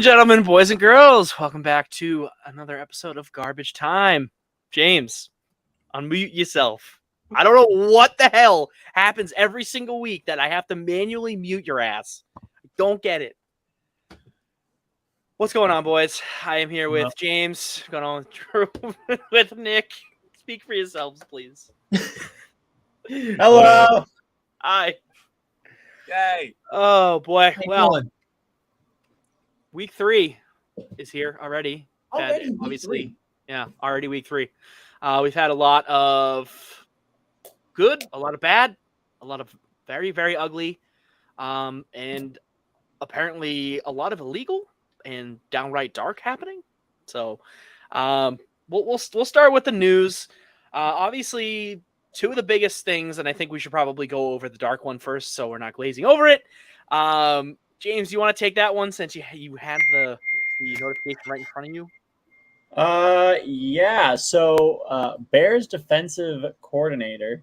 gentlemen, boys and girls, welcome back to another episode of Garbage Time. James, unmute yourself. I don't know what the hell happens every single week that I have to manually mute your ass. I don't get it. What's going on, boys? I am here with James, going on with Drew, with Nick. Speak for yourselves, please. Hello. Hi. Yay. Oh, boy. Well, week 3 is here already. Obviously. Yeah, already week 3. We've had a lot of good, a lot of bad, a lot of very, very ugly, and apparently a lot of illegal and downright dark happening. So we'll start with the news. Obviously, two of the biggest things, and I think we should probably go over the dark one first so we're not glazing over it. James, you want to take that one since you had the notification right in front of you? Yeah. So Bears defensive coordinator,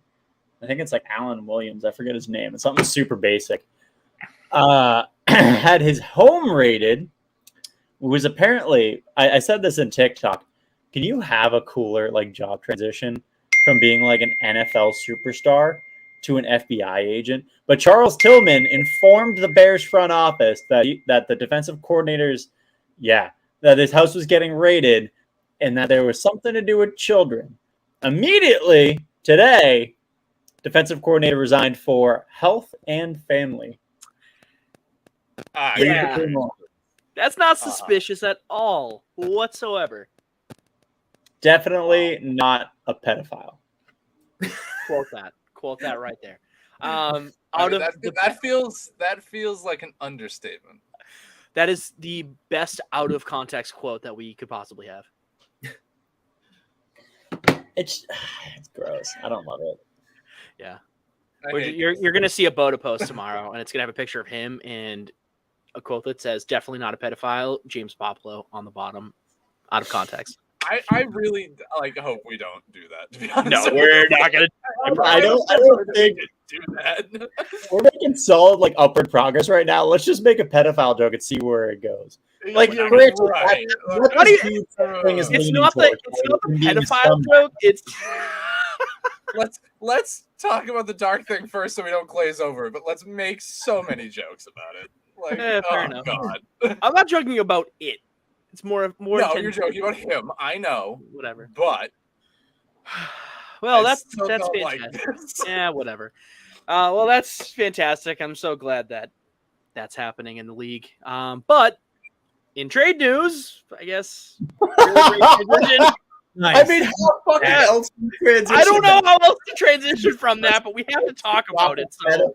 I think it's like Alan Williams. I forget his name. It's something super basic. Had his home rated. Was apparently I said this in TikTok. Can you have a cooler job transition from being like an NFL superstar to an FBI agent? But Charles Tillman informed the Bears front office that the defensive coordinators, that his house was getting raided and that there was something to do with children. Immediately today, defensive coordinator resigned for health and family. That's not suspicious at all whatsoever. Definitely not a pedophile. Quote that right there. That feels like an understatement. That is the best out of context quote that we could possibly have. It's gross. I don't love it. Yeah. You're going to see a BOTA post tomorrow, and it's going to have a picture of him and a quote that says, "Definitely not a pedophile, James Poplo," on the bottom, out of context. I really hope we don't do that, to be honest. No, we're not going to. I don't think do that. We're making solid upward progress right now. Let's just make a pedophile joke and see where it goes. You're right. It's not the pedophile joke. It's let's talk about the dark thing first so we don't glaze over, but let's make so many jokes about it. Fair enough. God. I'm not joking about it. It's more. No, you're joking about him. I know. Whatever. But well, that's fantastic. Yeah, whatever. Well, that's fantastic. I'm so glad that that's happening in the league. But in trade news, I guess. Nice. I mean, how fucking else to transition? I don't know how else to transition from that, but we have to talk about it. So.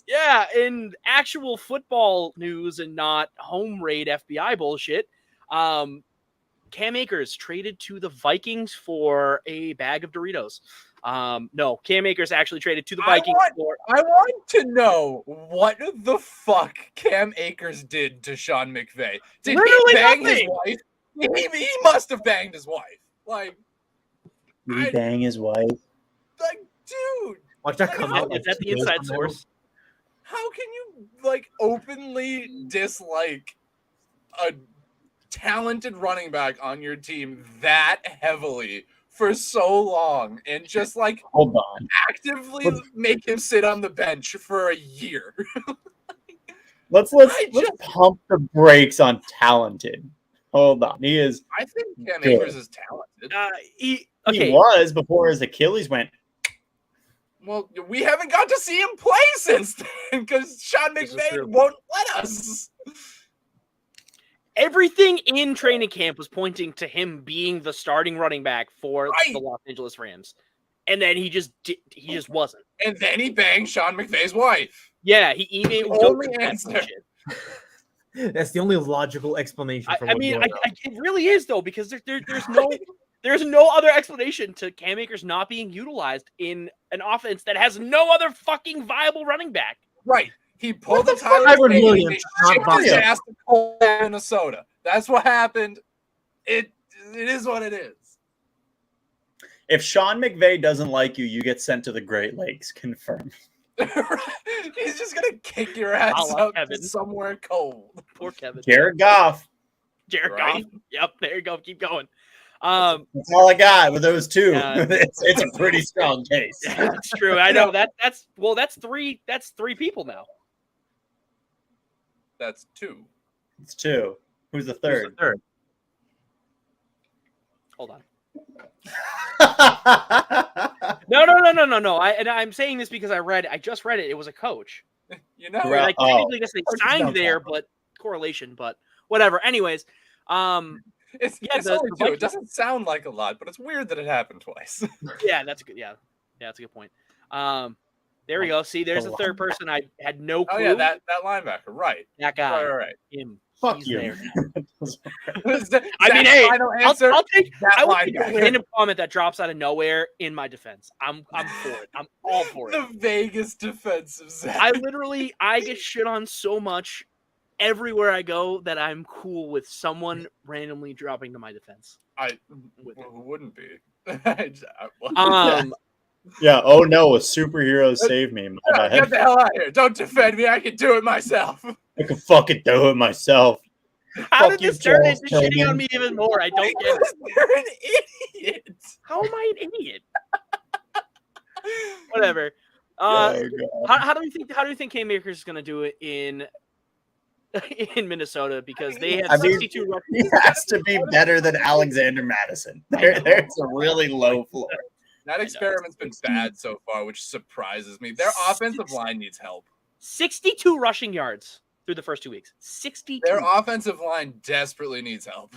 Yeah, in actual football news and not home raid FBI bullshit, Cam Akers traded to the Vikings for a bag of Doritos. No, Cam Akers actually traded to the Vikings I want to know what the fuck Cam Akers did to Sean McVay. Did he bang his wife? He must have banged his wife. Did he bang his wife? Dude. Watch that come out. Is that the inside source? How can you openly dislike a talented running back on your team that heavily for so long and just hold on, actively make him sit on the bench for a year? let's pump the brakes on talented. Hold on, he is. I think Cam Akers is talented. He was before his Achilles went. Well, we haven't got to see him play since then because Sean McVay won't let us. Everything in training camp was pointing to him being the starting running back for the Los Angeles Rams, and then he just wasn't. And then he banged Sean McVay's wife. Yeah, he emailed. Only answer. That's the only logical explanation. For it really is though, because there's no other explanation to Cam Akers not being utilized in an offense that has no other fucking viable running back. Right. He pulled the Tyler Williams his ass to Minnesota. That's what happened. It is what it is. If Sean McVay doesn't like you, you get sent to the Great Lakes. Confirmed. He's just gonna kick your ass love up Kevin. to somewhere cold. Poor Kevin. Jared Goff. Jared Right? Goff. Yep, there you go. Keep going. That's all I got with those two. Yeah. It's a pretty strong case. Yeah, that's true. I know that's three. That's three people now. That's two. It's two. Who's the Who's third? the third? Hold on. No. I'm saying this because I just read it. It was a coach. You know, Right. Like technically, they Coach signed don't there, count. but correlation. But whatever. Anyways, it's yeah, only the two. Vikings- It doesn't sound like a lot, but it's weird that it happened twice. yeah, that's a good. Yeah, that's a good point. There we go. See, there's a third person. I had no clue. Oh yeah, that linebacker, right? that guy. Right. Him. Fuck He's you. there. I mean, hey, final I'll answer. take. that I will take a linebacker. random comment that drops out of nowhere in my defense. I'm for it. I'm all for it. The Vegas defensive Zach. I get shit on so much everywhere I go that I'm cool with someone randomly dropping to my defense. With it. Who wouldn't be? Yeah. Oh no, a superhero saved me. My Get bad. the hell out of here! Don't defend me. I can do it myself. I can fucking do it myself. How Fuck did you, this turn Charles into shitting Tillman. on me even more? I don't get it. You're an idiot. How am I an idiot? Whatever. Oh, God. How do you think K-Makers is going to do it in Minnesota, because they had 62 rushing. He has to be better than Alexander Madison. There's a really low floor. That experiment's been bad so far, which surprises me. Their offensive line needs help. 62 rushing yards through the first 2 weeks. 62. Their offensive line desperately needs help.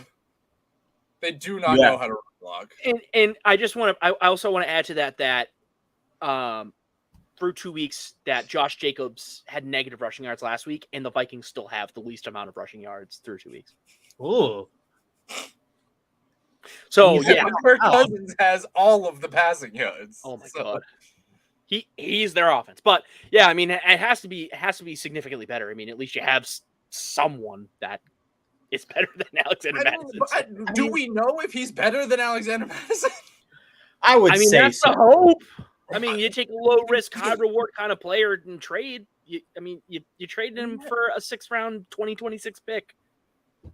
They do not know how to run block. And I just want to. I also want to add to that through 2 weeks that Josh Jacobs had negative rushing yards last week, and the Vikings still have the least amount of rushing yards through 2 weeks. Ooh. So yeah, Kirk Cousins has all of the passing yards. oh my god, he's their offense. But yeah, I mean, it has to be significantly better. I mean, at least you have someone that is better than Alexander Madison. Do we know if he's better than Alexander Madison? I would say that's so. the hope. I mean, you take a low risk, high reward kind of player and trade. You traded him for a 6th round 2026 pick.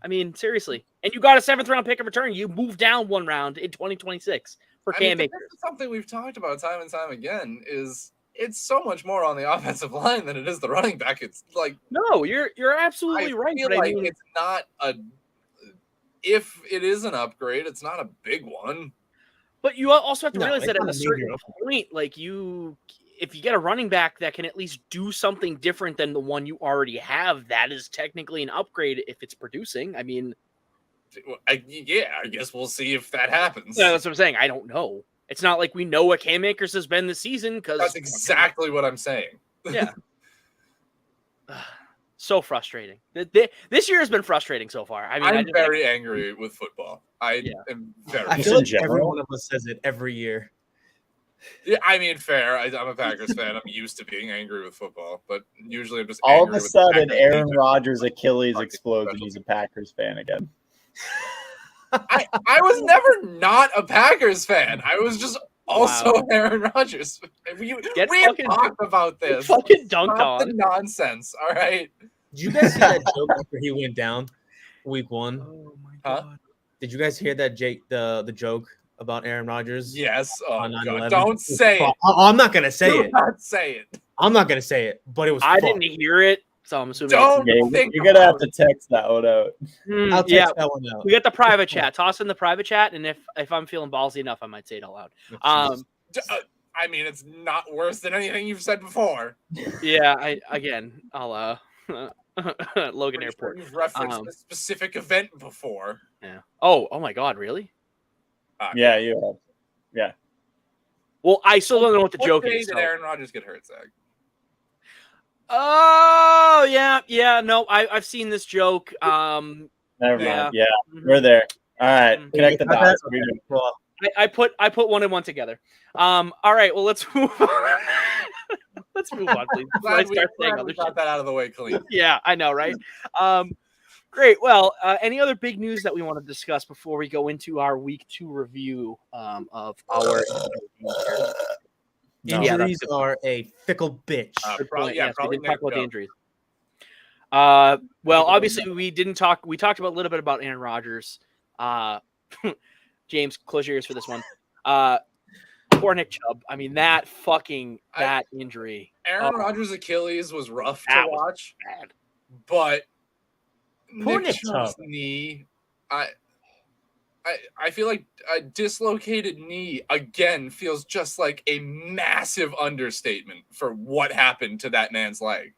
I mean, seriously. And you got a 7th round pick in return. You moved down 1 round in 2026 for Cam Akers. This is something we've talked about time and time again. Is it's so much more on the offensive line than it is the running back. It's like, no, you're absolutely right. Feel But like I mean, it's not a. If it is an upgrade, it's not a big one. but you also have to realize it's that at not a a certain major point, like if you get a running back that can at least do something different than the one you already have, that is technically an upgrade if it's producing. I mean, I guess we'll see if that happens. that's what I'm saying. I don't know. It's not like we know what Cam Akers has been this season, because That's exactly what I'm saying. yeah. So frustrating. This year has been frustrating so far. I mean, I'm very angry with football. I am very. I Just feel in like every general? one of us says it every year. Yeah, I mean, fair. I'm a Packers fan. I'm used to being angry with football, but usually I'm just All angry of a with the sudden, Packers Aaron defense. Rodgers' Achilles Fucking explodes and special. he's a Packers fan again. I was never not a Packers fan. I was just also Wow. Aaron Rodgers. We Get have fucking- talked about this. fucking dunked Stop the on. nonsense. All right. Did you guys hear that joke after he went down week 1? Oh my Huh? god. Did you guys hear that the joke about Aaron Rodgers? Yes. Oh On God. 9/11? Don't say it. I'm not gonna say Do it. not say it. I'm not gonna say it, but it was. I fun. didn't hear it, so I'm assuming. Don't Yeah, think you're gonna have about to text that one out. I'll text Yeah, that one out. we got the private chat. Toss in the private chat, and if I'm feeling ballsy enough, I might say it out loud. I mean, it's not worse than anything you've said before. Yeah. I'll Logan Pretty sure Airport. You've referenced a specific event before. Yeah. Oh my God, really? Yeah, you have. Yeah. Well, I still don't know what the What joke day is. did so- Aaron Rodgers get hurt, Zach? Oh yeah. No, I've seen this joke. Never Yeah. mind. Yeah, Mhm. we're there. All right, Mhm. connect the Got dots. that? We do. Well, I put one and one together. All right. Well, let's move on. Let's move on, please. Before I Glad we start saying other got shit. that out of the way clean. Yeah, I know, right? Great. Well, any other big news that we want to discuss before we go into our week 2 review of our? No. Injuries are a fickle bitch. Probably, Yes, we probably didn't talk about the Nick injuries. Well, obviously we didn't talk. We talked about a little bit about Aaron Rodgers. James, close your ears for this one. Poor Nick Chubb. I mean, that injury. Aaron Rodgers' Achilles was rough to That was watch, bad. but Poor Nick Nick Chubb's Chubb. knee, I feel like a dislocated knee again feels just like a massive understatement for what happened to that man's leg.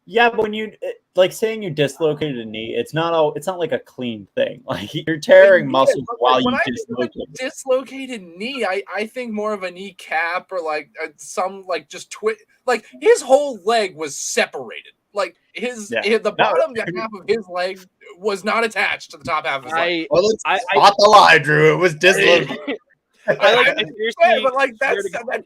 Yeah, but when you like saying you dislocated a knee, it's not like a clean thing. Like you're tearing muscles while you dislocate. Dislocated knee, I think more of a kneecap or like some like just like his whole leg was separated. Like the bottom half of his leg was not attached to the top half of his leg. Well, let's spot the lie, Drew. It was dislocated. That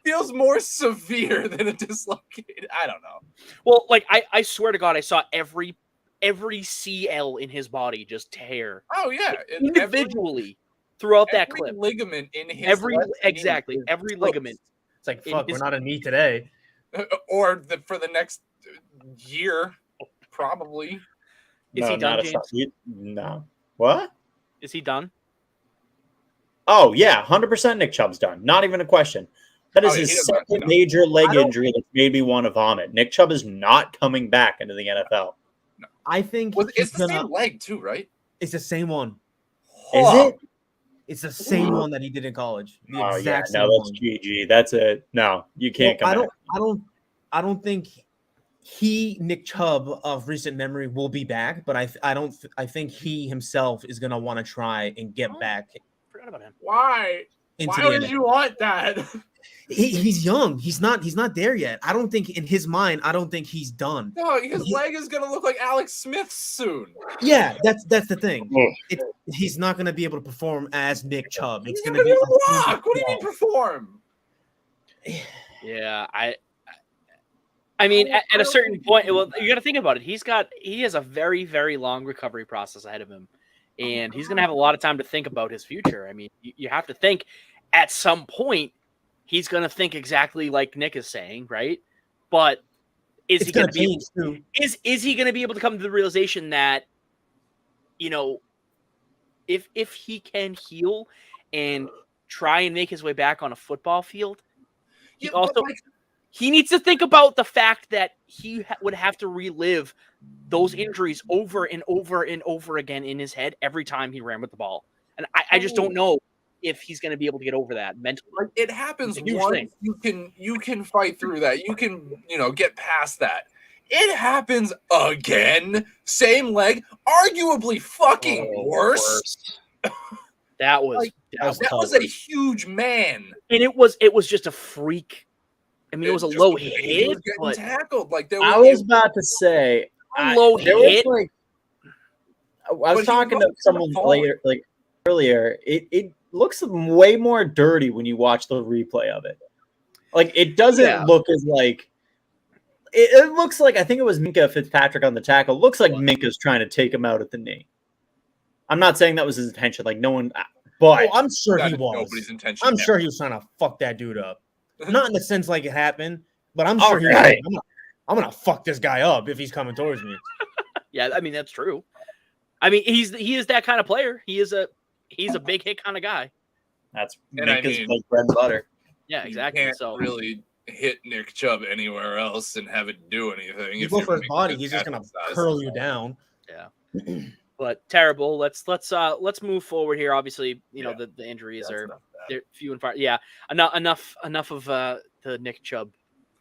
feels more severe than a dislocated. I don't know. Well, like I swear to God, I saw every CL in his body just tear. Oh yeah, individually throughout that clip. Ligament in his every ligament. It's like fuck, we're not a knee today, or for the next year, probably. Is he done, James? No. What? Is he done? Oh, yeah, 100% Nick Chubb's done. Not even a question. That is his second major leg injury that made me want to vomit. Nick Chubb is not coming back into the NFL. No. I think it's the same leg too, right? It's the same one. Is it? It's the same one that he did in college. No, that's GG. That's it. No, you can't come back. I don't think Nick Chubb of recent memory will be back, but I think he himself is gonna want to try and get back. Forgot about him. Why? Why would you want that? He's young. He's not there yet. I don't think in his mind. I don't think he's done. No, his leg is gonna look like Alex Smith soon. Yeah, that's the thing. He's not gonna be able to perform as Nick Chubb. It's gonna be walk. What do you mean perform? Yeah, I mean, at a certain point, well, you got to think about it. He has a very, very long recovery process ahead of him, and he's going to have a lot of time to think about his future. I mean, you have to think at some point he's going to think exactly like Nick is saying, right? But is he going to be is he going to be able to come to the realization that, you know, if he can heal and try and make his way back on a football field, he needs to think about the fact that he would have to relive those injuries over and over and over again in his head every time he ran with the ball. And I just don't know if he's going to be able to get over that mentally. Like, it happens once. You can fight through that. You can, get past that. It happens again. Same leg, arguably fucking worse. That was a huge man. And it was just a freak. I mean, it was a low hit, but tackled. Like I was about to say, low hit. I was talking to someone earlier. It looks way more dirty when you watch the replay of it. Like it doesn't look as like. It looks like, I think it was Minka Fitzpatrick on the tackle. It looks like Minka's trying to take him out at the knee. I'm not saying that was his intention. Like no one, but I'm sure he was. Nobody's intention. I'm sure he was trying to fuck that dude up. Not in the sense like it happened, but I'm sure he was like, I'm gonna fuck this guy up if he's coming towards me. Yeah, I mean that's true. I mean he is that kind of player. He's a big hit kind of guy. That's Minka's bread and butter. Yeah, exactly. You can't really hit Nick Chubb anywhere else and have it do anything. You go for his body, he's just gonna curl you down. Yeah. But terrible. Let's move forward here. Obviously, the injuries are they're few and far. Yeah, enough of the Nick Chubb.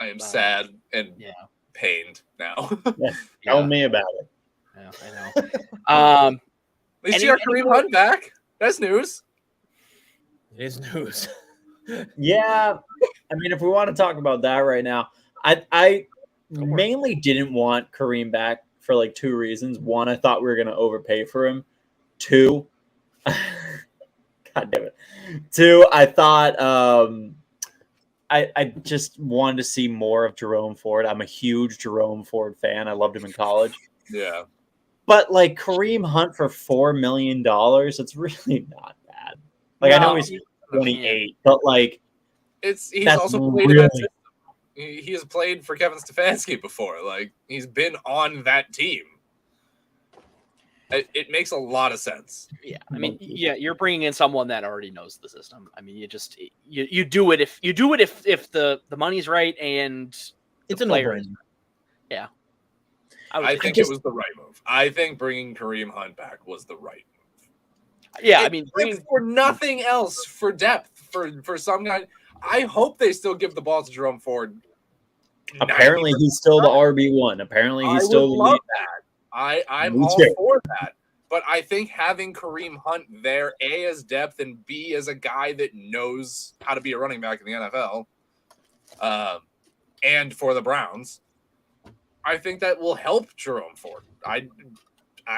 I am sad and pained now. Tell me about it. Yeah, I know. We see our Kareem Hunt back. That's news. It is news. Yeah, I mean, if we want to talk about that right now, I mainly didn't want Kareem back for like two reasons. One, I thought we were going to overpay for him. Two, God damn it. Two, I thought I just wanted to see more of Jerome Ford. I'm a huge Jerome Ford fan. I loved him in college. Yeah. But like Kareem Hunt for $4 million, it's really not bad. Like I know he's 28, but like He's That's also played in that really- system. He has played for Kevin Stefanski before. Like, he's been on that team. It makes a lot of sense. Yeah, I mean, yeah, you're bringing in someone that already knows the system. I mean, you do it if the money's right and It's a players. no-brainer. Yeah, I think it was the right move. I think bringing Kareem Hunt back was the right move. Yeah, I mean, for nothing else, for depth, for some guy. I hope they still give the ball to Jerome Ford. Apparently, he's still the RB1. Apparently, he's still the lead. I'm Me all too. for that. But I think having Kareem Hunt there, A, as depth, and B, as a guy that knows how to be a running back in the NFL, and for the Browns, I think that will help Jerome Ford. I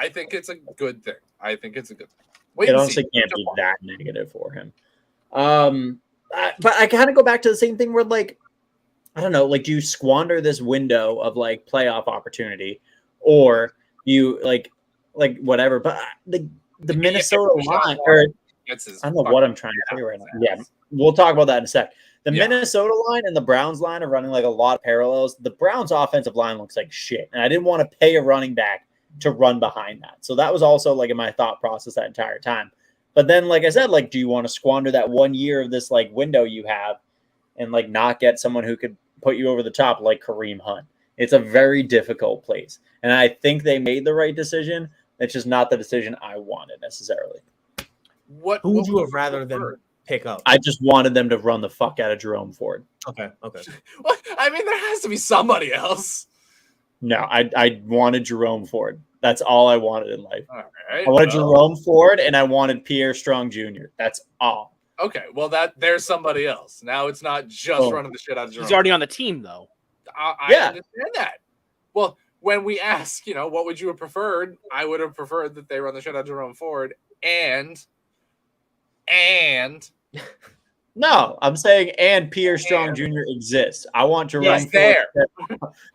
think it's a good thing. Wait It and honestly see. can't be that negative for him. But I kind of go back to the same thing where, like, I don't know, like, do you squander this window of like playoff opportunity, or you like whatever? But the Minnesota line, or I don't know what I'm trying to say right now. Yeah, we'll talk about that in a sec. The Minnesota line and the Browns line are running like a lot of parallels. The Browns offensive line looks like shit, and I didn't want to pay a running back to run behind that. So that was also like in my thought process that entire time. But then, like I said, like, do you want to squander that 1 year of this like window you have and like not get someone who could put you over the top like Kareem Hunt? It's a very difficult place. And I think they made the right decision. It's just not the decision I wanted necessarily. Who would you have rather than pick up? I just wanted them to run the fuck out of Jerome Ford. Okay. Well, I mean, there has to be somebody else. No, I wanted Jerome Ford. That's all I wanted in life. All right, I wanted Jerome Ford and I wanted Pierre Strong Jr. That's all. Okay, well, there's somebody else. Now it's not just running the shit out of Jerome. He's already on the team, though. I understand that. Well, when we ask, what would you have preferred? I would have preferred that they run the shit out of Jerome Ford and No, I'm saying and Pierre Strong Jr. exists. I want Jerome Yes, Ford. there.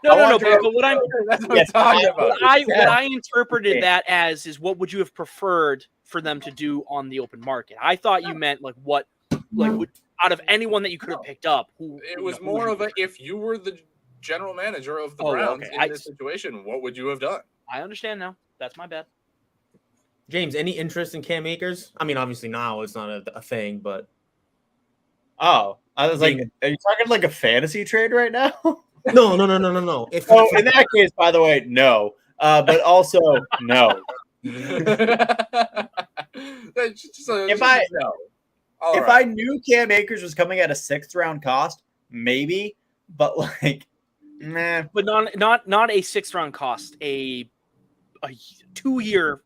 No. But what I'm That's what I'm talking about. what I interpreted that as is what would you have preferred for them to do on the open market? I thought you meant like what, like would, out of anyone that you could have picked up. It was more of a if you were the general manager of the Browns in this situation, what would you have done? I understand now. That's my bad. James, any interest in Cam Akers? I mean, obviously now it's not a thing, but Oh, I was like, are you talking like a fantasy trade right now? No. If in that case, by the way, no. But also, no. If I knew Cam Akers was coming at a 6th round cost, maybe, but like, nah. But not a 6th round cost, a 2 years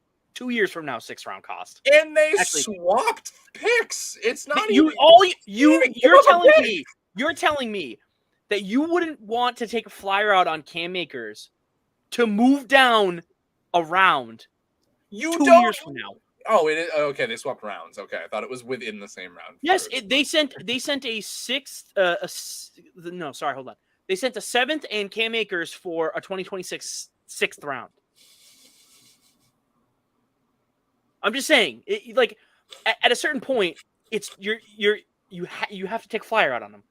from now 6th round cost. And they swapped picks. It's not you're telling me that you wouldn't want to take a flyer out on Cam Akers to move down a round 2 years from now. Oh, it is okay. They swapped rounds. Okay, I thought it was within the same round. Yes, they sent a 6th. No, sorry, hold on. They sent a 7th and Cam Akers for a 2026 6th round. I'm just saying, like at a certain point, it's you have to take a flyer out on them.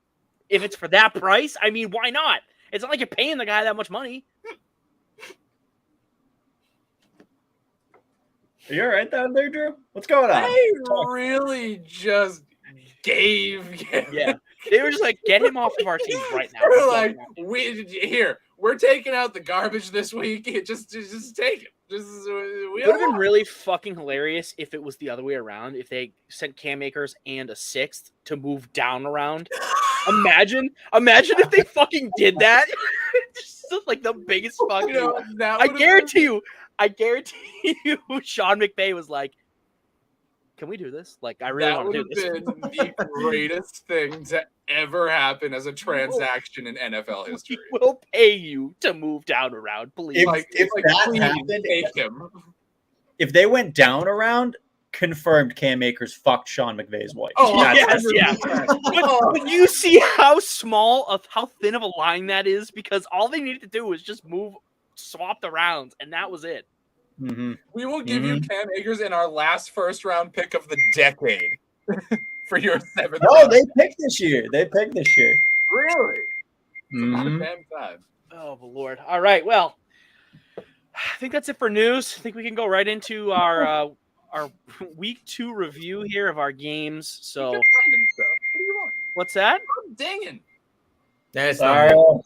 If it's for that price, I mean, why not? It's not like you're paying the guy that much money. Are you all right down there, Drew? What's going on? I really just gave him. Yeah, they were just like, get him off of our team right now. We're like, we're taking out the garbage this week. Just take it. It would have been really fucking hilarious if it was the other way around. If they sent Cam Akers and a 6th to move down around. Imagine if they fucking did that. Just like the biggest fucking. I guarantee you, Sean McVay was like, "Can we do this? Like, I really want to do this." That would have been the greatest thing to ever happen as a transaction in NFL history. We'll pay you to move down around, please. If that happened, if they went down around, confirmed Cam Akers fucked Sean McVay's wife. Oh, yes. But you see how thin of a line that is? Because all they needed to do was just swap the rounds, and that was it. Mm-hmm. We will give you Cam Akers in our last 1st round pick of the decade. for your 7th No, round. they picked this year. Really? Mhm. Damn time. Oh, the Lord. All right. Well, I think that's it for news. I think we can go right into our week 2 review here of our games. So, You're finding stuff. What do you want? what's that? I'm dinging. That's Sorry. not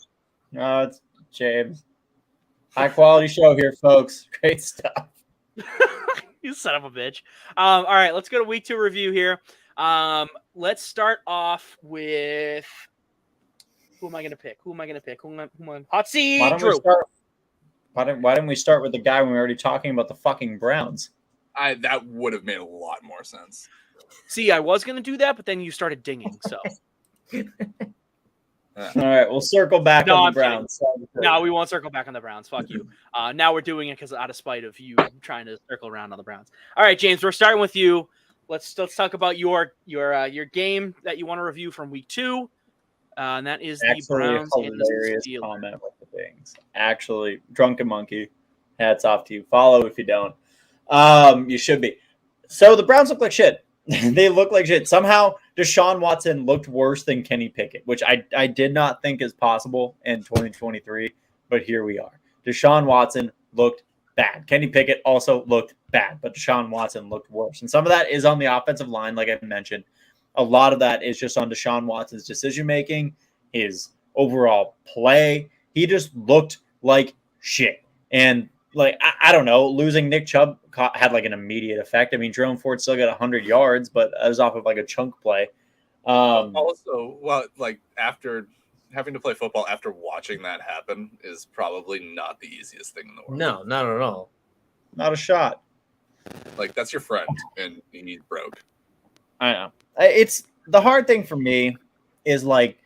No, it's James. High quality show here, folks. Great stuff. You son of a bitch. All right, let's go to week 2 review here. Let's start off with who am I going to pick? Hot seat. Why don't Drew. we start? Why don't we start with the guy when we were already talking about the fucking Browns? That would have made a lot more sense. See, I was going to do that, but then you started dinging. So All right, we'll circle back No, on I'm the Browns. no, we won't circle back on the Browns. Fuck you. Now we're doing it because out of spite of you trying to circle around on the Browns. All right, James, we're starting with you. Let's talk about your game that you want to review from week 2. And that is the Browns and the hilarious Steelers. comment with the things. Actually, Drunken Monkey, hats off to you. Follow if you don't. You should be. So the Browns look like shit. They look like shit. Somehow Deshaun Watson looked worse than Kenny Pickett, which I did not think is possible in 2023, but here we are. Deshaun Watson looked bad. Kenny Pickett also looked bad, but Deshaun Watson looked worse. And some of that is on the offensive line, like I mentioned. A lot of that is just on Deshaun Watson's decision-making, his overall play. He just looked like shit. And, like, I don't know, losing Nick Chubb had, like, an immediate effect. I mean, Jerome Ford still got 100 yards, but that was off of, like, a chunk play. Also, well, like, after having to play football after watching that happen is probably not the easiest thing in the world. No, not at all. Not a shot. Like, that's your friend, and he's broke. I know. It's the hard thing for me is like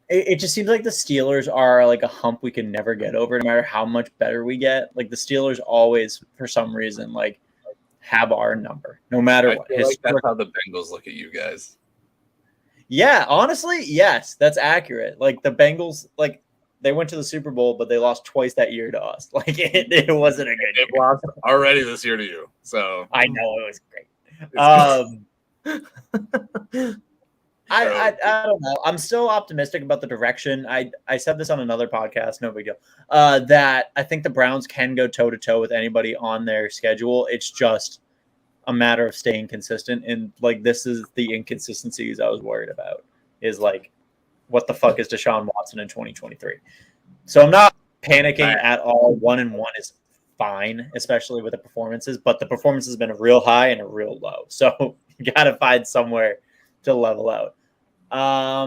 it just seems like the Steelers are like a hump we can never get over, no matter how much better we get. Like the Steelers always, for some reason, like have our number, no matter I what. feel like that's how the Bengals look at you guys. Yeah, honestly, yes, that's accurate. Like the Bengals, like they went to the Super Bowl, but they lost twice that year to us. Like it wasn't a good year. They've lost already this year to you, so I know it was great. I don't know. I'm still optimistic about the direction. I said this on another podcast, no big deal. That I think the Browns can go toe to toe with anybody on their schedule. It's just a matter of staying consistent. And like this is the inconsistencies I was worried about. Is like, what the fuck is Deshaun Watson in 2023? So I'm not panicking at all. 1-1 is fine, especially with the performances, but the performance has been a real high and a real low. So you got to find somewhere to level out. I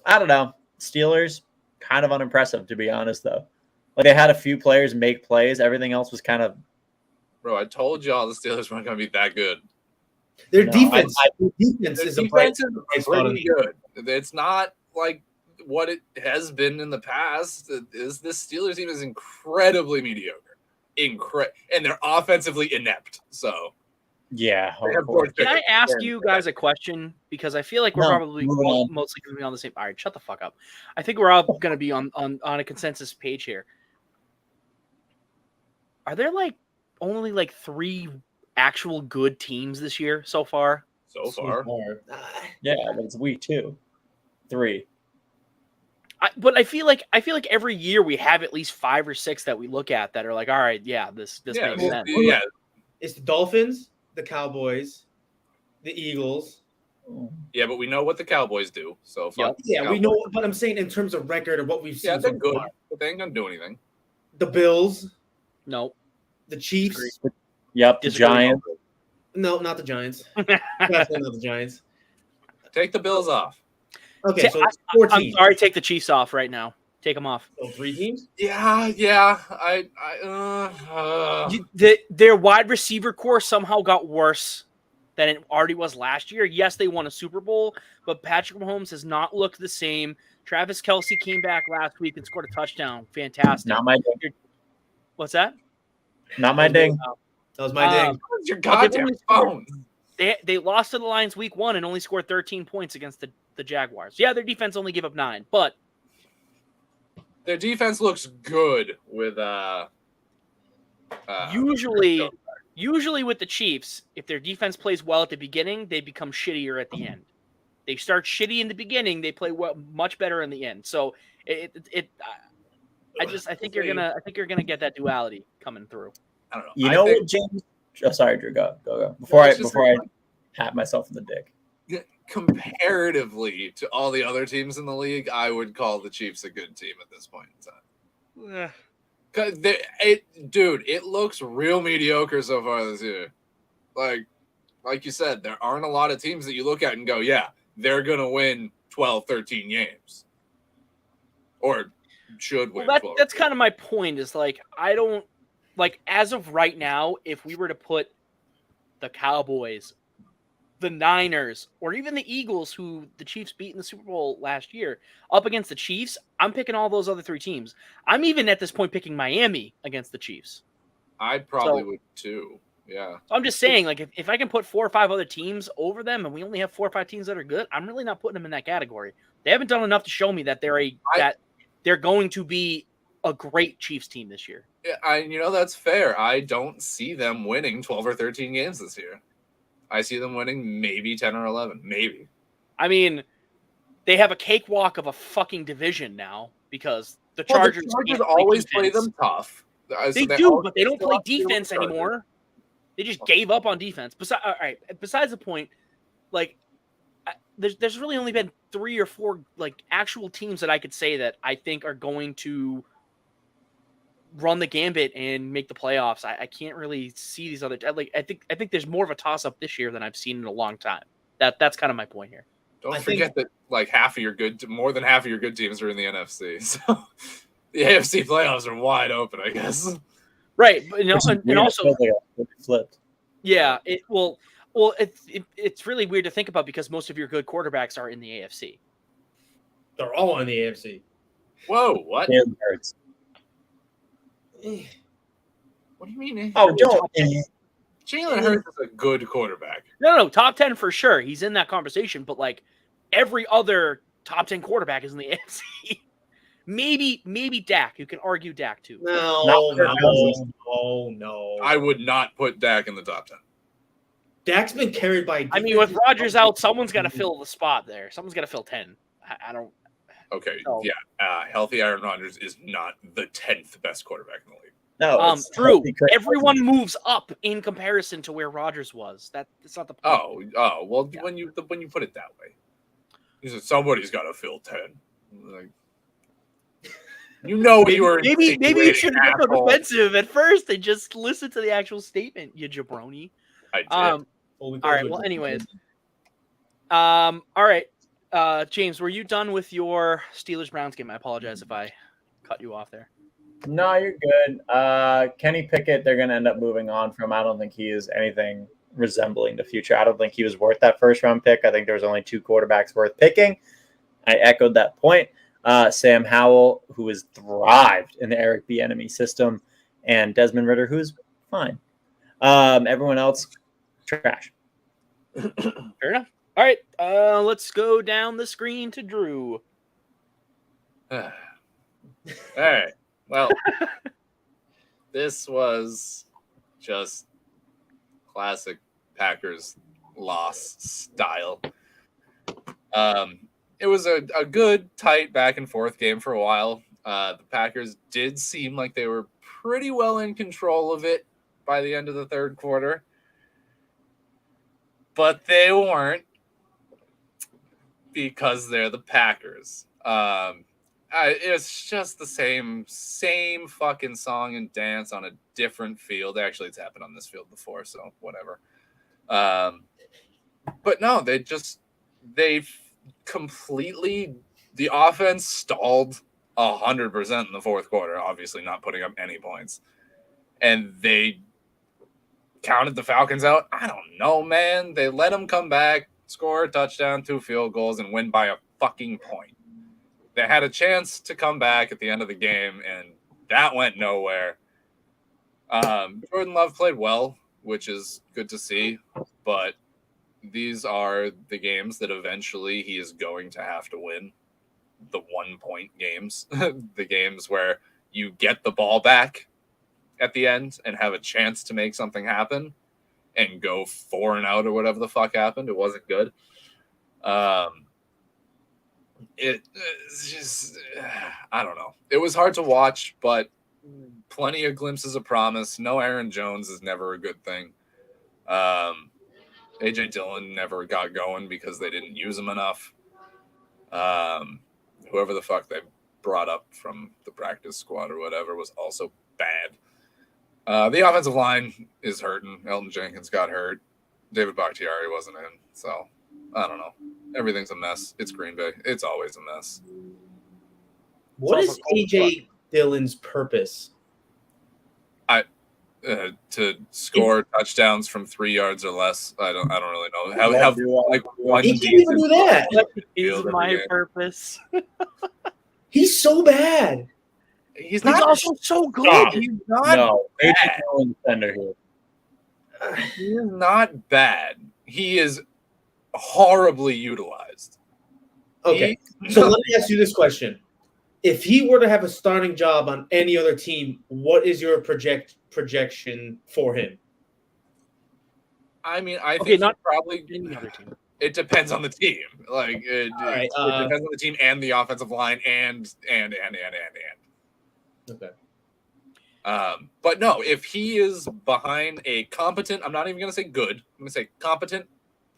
don't know. Steelers, kind of unimpressive, to be honest, though. Like they had a few players make plays. Everything else was kind of. Bro, I told y'all the Steelers weren't going to be that good. Their No, defense, Their is a defense bright is spot on pretty good. It's not like what it has been in the past. This Steelers team is incredibly mediocre. And they're offensively inept. So Yeah. they have hardcore. Can I ask you guys a question? Because I feel like we're No, probably moving on. mostly going to be on the same. All right, shut the fuck up. I think we're all going to be on a consensus page here. Are there like only like 3 actual good teams this year so far? so far. Yeah, but it's week 2, 3. But I feel like every year we have at least 5 or 6 that we look at that are like, all right, yeah, this Yeah, makes sense. yeah. It's the Dolphins, the Cowboys, the Eagles. Yeah, but we know what the Cowboys do. So fuck the Yeah, we Cowboys. know, but I'm saying in terms of record of what we've seen. Yeah, they're so good, far. but they ain't gonna do anything. The Bills, No. the Chiefs. Yep, the Disagree. Giants. No, not the Giants. Definitely not the Giants. Take the Bills off. Okay, so it's 4 I'm teams. sorry, take the Chiefs off right now. Take them off. So 3 teams? Yeah. Their wide receiver core somehow got worse than it already was last year. Yes, they won a Super Bowl, but Patrick Mahomes has not looked the same. Travis Kelce came back last week and scored a touchdown. Fantastic. Not my ding. What's that? Not my ding. That was my ding. What's your goddamn phone? They lost to the Lions week 1 and only scored 13 points against the Jaguars. Yeah, their defense only gave up 9, but Their defense looks good with usually Usually with the Chiefs, if their defense plays well at the beginning, they become shittier at the end. They start shitty in the beginning, they play well, much better in the end. So I think you're gonna get that duality coming through. I don't know. You know what, James? Oh, sorry, Drew. Go. Before I pat myself in the dick. Comparatively to all the other teams in the league, I would call the Chiefs a good team at this point in time. Dude, it looks real mediocre so far this year. Like you said, there aren't a lot of teams that you look at and go, yeah, they're going to win 12, 13 games. Or should win. Well, that's kind of my point is like, I don't like as of right now, if we were to put the Cowboys, the Niners, or even the Eagles, who the Chiefs beat in the Super Bowl last year, up against the Chiefs, I'm picking all those other three teams. I'm even at this point picking Miami against the Chiefs. I probably would too. Yeah. So I'm just saying, like, if I can put 4 or 5 other teams over them, and we only have 4 or 5 teams that are good, I'm really not putting them in that category. They haven't done enough to show me that they're going to be a great Chiefs team this year. Yeah, that's fair. I don't see them winning 12 or 13 games this year. I see them winning maybe 10 or 11, maybe. I mean, they have a cakewalk of a fucking division now because the Chargers always play them tough. They do, but they don't play defense anymore. They just gave up on defense. Besides the point, like, there's really only been 3 or 4 like actual teams that I could say that I think are going to run the gambit and make the playoffs. I can't really see these other. I think there's more of a toss up this year than I've seen in a long time. That's kind of my point here. Don't forget that like more than half of your good teams are in the NFC. So the AFC playoffs are wide open, I guess. Right, but and also flipped. Yeah, it's really weird to think about because most of your good quarterbacks are in the AFC. They're all in the AFC. Whoa, what? Jalen Hurts. What do you mean? Oh, don't. Jalen Hurts is a good quarterback. No, top 10 for sure. He's in that conversation, but like every other top 10 quarterback is in the AFC. Maybe Dak. You can argue Dak too. No. I would not put Dak in the top 10. Dak's been carried by. I mean, with Rodgers out, someone's got to fill the spot there. Someone's got to fill 10. I don't. Okay, yeah. Healthy Aaron Rodgers is not the 10th best quarterback in the league. No, True. Everyone moves up in comparison to where Rodgers was. That's not the point. Oh. Well, yeah. when you put it that way, you said somebody's got to fill 10. Like, you were. Maybe you shouldn't get so defensive at first and just listen to the actual statement, you jabroni. I did. All right. Well, anyways. All right. James, were you done with your Steelers-Browns game? I apologize if I cut you off there. No, you're good. Kenny Pickett, they're going to end up moving on from. I don't think he is anything resembling the future. I don't think he was worth that first-round pick. I think there was only 2 quarterbacks worth picking. I echoed that point. Sam Howell, who has thrived in the Eric Bieniemy system, and Desmond Ridder, who's fine. Everyone else, trash. Fair enough. All right, let's go down the screen to Drew. All right. Well, this was just classic Packers loss style. It was a good, tight back and forth game for a while. The Packers did seem like they were pretty well in control of it by the end of the third quarter. But they weren't because they're the Packers. It's just the same fucking song and dance on a different field. Actually, it's happened on this field before, so whatever. But no, they completely, the offense stalled 100% in the fourth quarter, obviously not putting up any points. And they counted the Falcons out. I don't know, man. They let them come back, score a touchdown, 2 field goals, and win by a fucking point. They had a chance to come back at the end of the game, and that went nowhere. Jordan Love played well, which is good to see, but these are the games that eventually he is going to have to win. The 1-point games, the games where you get the ball back at the end and have a chance to make something happen and go 4-and-out or whatever the fuck happened. It wasn't good. It's just, I don't know. It was hard to watch, but plenty of glimpses of promise. No Aaron Jones is never a good thing. AJ Dillon never got going because they didn't use him enough. Whoever the fuck they brought up from the practice squad or whatever was also bad. The offensive line is hurting. Elton Jenkins got hurt. David Bakhtiari wasn't in. So, I don't know. Everything's a mess. It's Green Bay. It's always a mess. What is AJ Dillon's purpose? To score touchdowns from 3 yards or less. I don't really know. Have like one. He can't even do that. Is my purpose. He's so bad. He's also so good. Stop. He's not No, bad. AJ Dillon defender here. He is not bad. He is horribly utilized. Okay, so let me ask you this question. If he were to have a starting job on any other team, what is your projection for him? I mean, I think not probably any other team. It depends on the team. Like it depends on the team and the offensive line and. Okay. But no, if he is behind a competent, I'm not even going to say good. I'm going to say competent,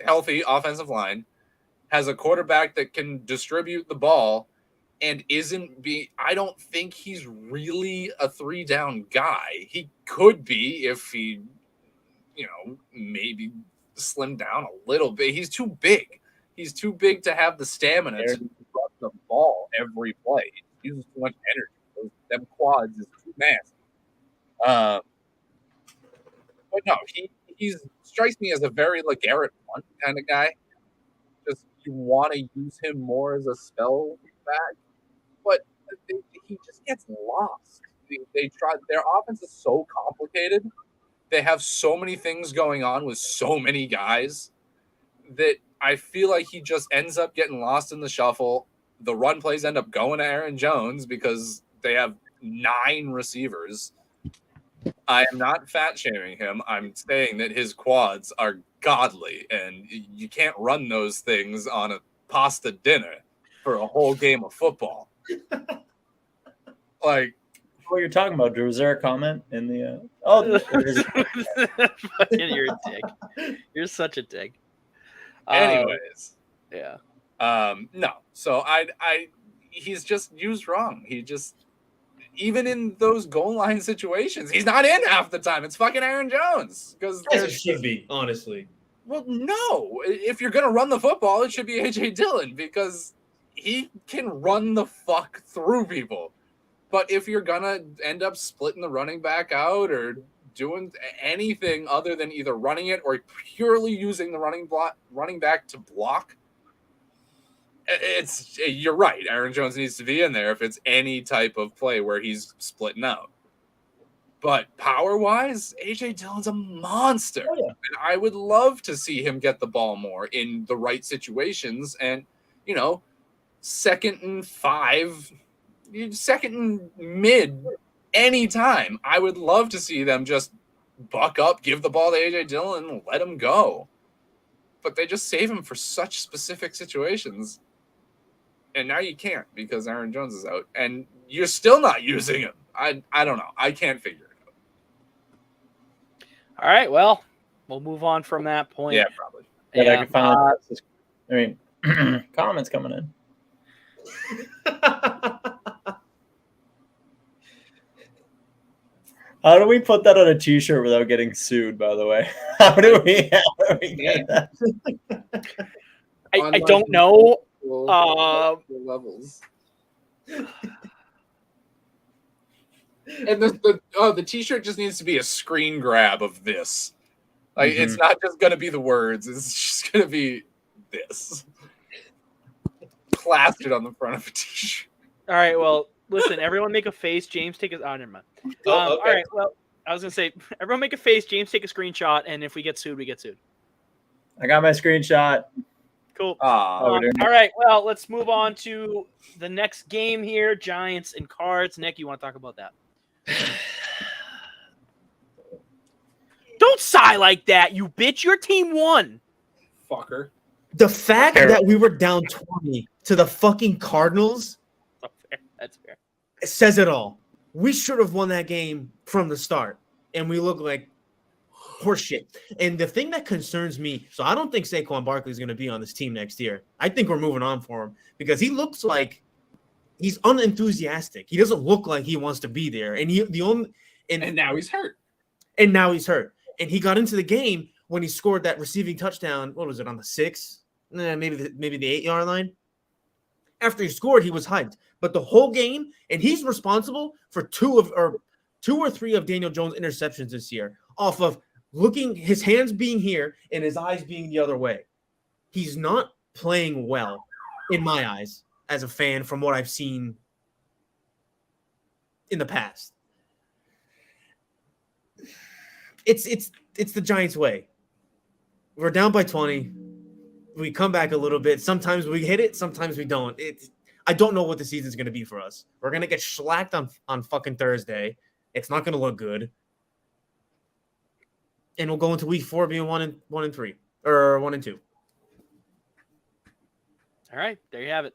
healthy offensive line, has a quarterback that can distribute the ball, and I don't think he's really a 3-down guy. He could be if he, maybe slimmed down a little bit. He's too big. He's too big to have the stamina to run the ball every play. He uses too much energy. Them quads is too massive. But no, he strikes me as a very LeGarrette Blount kind of guy. Just you want to use him more as a spell back, but he just gets lost. They try. Their offense is so complicated. They have so many things going on with so many guys that I feel like he just ends up getting lost in the shuffle. The run plays end up going to Aaron Jones because they have 9 receivers. I am not fat shaming him. I'm saying that his quads are godly, and you can't run those things on a pasta dinner for a whole game of football. Like, What you're talking about, Drew? Was there a comment in the? You're a dick. You're such a dick. anyways, Yeah. no. So he's just used wrong. He just. Even in those goal line situations, he's not in half the time. It's fucking Aaron Jones. As it should be, honestly. Well, no. If you're going to run the football, it should be AJ Dillon because he can run the fuck through people. But if you're going to end up splitting the running back out or doing anything other than either running it or purely using the running back to block, you're right. Aaron Jones needs to be in there if it's any type of play where he's splitting out. But power-wise, AJ Dillon's a monster. Oh, yeah. And I would love to see him get the ball more in the right situations. And, 2nd and 5, 2nd and mid, anytime. I would love to see them just buck up, give the ball to AJ Dillon, and let him go. But they just save him for such specific situations. And now you can't because Aaron Jones is out. And you're still not using him. I don't know. I can't figure it out. All right. Well, we'll move on from that point. Yeah, probably. Yeah, I can finally. Comments coming in. How do we put that on a T-shirt without getting sued? By the way, how do we get that? I don't know. Levels. And the T-shirt just needs to be a screen grab of this. Like it's not just gonna be the words; it's just gonna be this plastered on the front of a T-shirt. All right. Well, listen. Everyone, make a face. James, take his. Oh, never mind. Okay. All right. Well, I was gonna say, everyone, make a face. James, take a screenshot, and if we get sued, we get sued. I got my screenshot. Cool. Oh, all right. Well, let's move on to the next game here. Giants and Cards. Nick, you want to talk about that? Don't sigh like that, you bitch. Your team won. Fucker. The fact that we were down 20 to the fucking Cardinals That's fair. it says it all. We should have won that game from the start, and we look like horseshit. And the thing that concerns me, so I don't think Saquon Barkley is going to be on this team next year. I think we're moving on for him because he looks like he's unenthusiastic. He doesn't look like he wants to be there. And and now he's hurt. And now he's hurt. And he got into the game when he scored that receiving touchdown. What was it, on the 6? Maybe the 8-yard line. After he scored, he was hyped. But the whole game, and he's responsible for two or three of Daniel Jones' interceptions this year, off of his hands being here and his eyes being the other way. He's not playing well, in my eyes, as a fan, from what I've seen in the past. It's the Giants' way. We're down by 20. We come back a little bit. Sometimes we hit it. Sometimes we don't. I don't know what the season's going to be for us. We're going to get shellacked on fucking Thursday. It's not going to look good. And we'll go into week 4 being 1-3 or 1-2. All right, there you have it.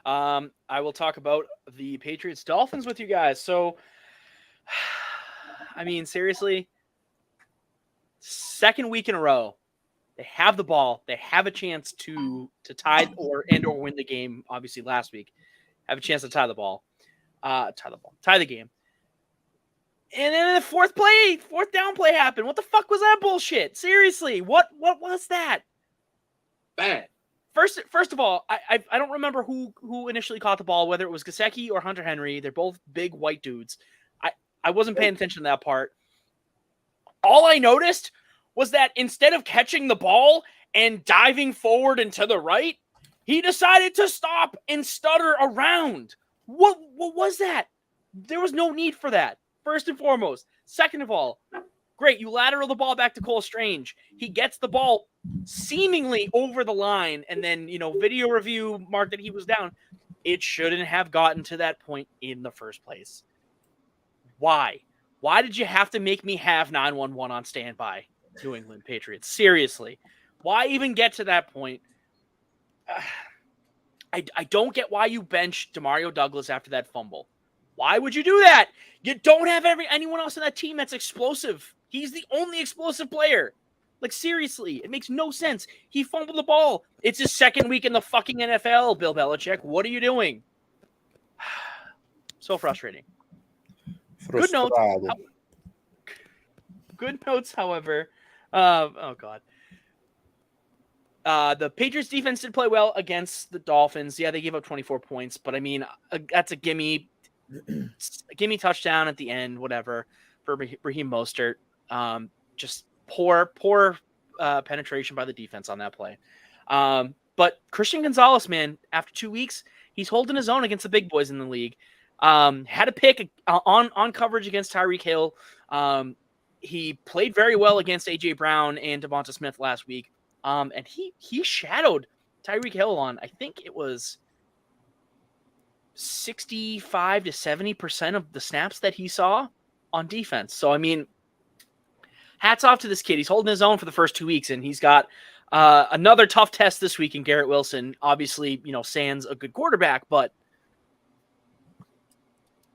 I will talk about the Patriots Dolphins with you guys. So, I mean, seriously, second week in a row, they have the ball. They have a chance to tie or win the game. Obviously, last week, have a chance to tie the game. And then the fourth down play happened. What the fuck was that bullshit? Seriously, what was that? Bad. First of all, I don't remember who initially caught the ball, whether it was Gesicki or Hunter Henry. They're both big white dudes. I wasn't paying attention to that part. All I noticed was that instead of catching the ball and diving forward and to the right, he decided to stop and stutter around. What was that? There was no need for that, first and foremost. Second of all, great, you lateral the ball back to Cole Strange. He gets the ball seemingly over the line, and then, video review marked that he was down. It shouldn't have gotten to that point in the first place. Why? Why did you have to make me have 911 on standby, New England Patriots? Seriously. Why even get to that point? I don't get why you benched Demario Douglas after that fumble. Why would you do that? You don't have anyone else on that team that's explosive. He's the only explosive player. Like, seriously, it makes no sense. He fumbled the ball. It's his second week in the fucking NFL, Bill Belichick. What are you doing? So frustrating. Good notes, however. Oh, God. The Patriots defense did play well against the Dolphins. Yeah, they gave up 24 points, but I mean, that's a gimme touchdown at the end, whatever, for Raheem Mostert. Just poor penetration by the defense on that play. But Christian Gonzalez, man, after 2 weeks, he's holding his own against the big boys in the league. Had a pick on coverage against Tyreek Hill. He played very well against A.J. Brown and Devonta Smith last week. And he shadowed Tyreek Hill on, I think it was 65 to 70% of the snaps that he saw on defense. So, I mean, hats off to this kid. He's holding his own for the first 2 weeks, and he's got another tough test this week in Garrett Wilson. Obviously, sans a good quarterback, but